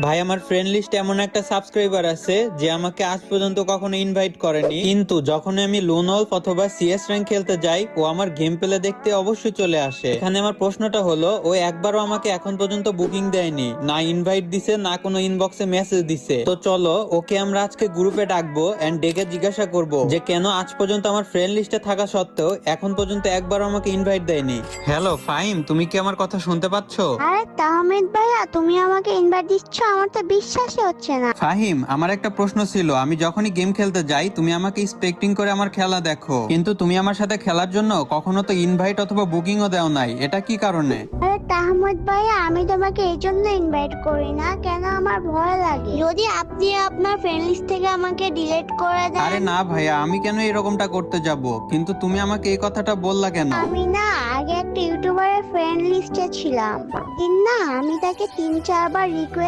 ভাই আমার ফ্রেন্ড লিস্টে এমন একটা সাবস্ক্রাইবার আছে যে আমাকে আজ পর্যন্ত কখনো ইনভাইট করেনি, কিন্তু যখন আমি লোন ওলফ অথবা সিএস র্যাঙ্ক খেলতে যাই ও আমার গেম প্লে দেখতে অবশ্যই চলে আসে। এখানে আমার প্রশ্নটা হলো, ও একবারও আমাকে এখন পর্যন্ত বুকিং দেয়নি, না ইনভাইট দিছে, না কোনো ইনবক্সে মেসেজ দিছে। তো চলো ওকে আমরা আজকে গ্রুপে ডাকবো এন্ড ডেকে জিজ্ঞাসা করব যে কেন আজ পর্যন্ত আমার ফ্রেন্ড লিস্টে থাকা সত্ত্বেও এখন পর্যন্ত একবারও আমাকে ইনভাইট দেয়নি। হ্যালো ফাহিম, তুমি কি আমার কথা শুনতে পাচ্ছো? আরে তাহমিদ ভাইয়া, তুমি আমাকে ইনভাইট দিচ্ছ? আমার তো বিশ্বাসই হচ্ছে না। ফাহিম, আমার একটা প্রশ্ন ছিল। আমি যখনই গেম খেলতে যাই তুমি আমাকে এক্সপেক্টিং করে আমার খেলা দেখো, কিন্তু তুমি আমার সাথে খেলার জন্য কখনো তো ইনভাইট অথবা বুকিংও দেও নাই, এটা কি কারণে? আরে তাহমিদ ভাইয়া, আমি তোমাকে এই জন্য ইনভাইট করি না, কেন আমার ভয় লাগে যদি আপনি আপনার ফ্রেন্ড লিস্ট থেকে আমাকে ডিলিট করে দেন। আরে না ভাইয়া, আমি কেন এরকমটা করতে যাব? কিন্তু তুমি আমাকে এই কথাটা বললা কেন? আমি না আগে একটা ইউটিউবারের ফ্রেন্ড লিস্টে ছিলাম, দিন না আমি তাকে 3-4 বার রিকোয়েস্ট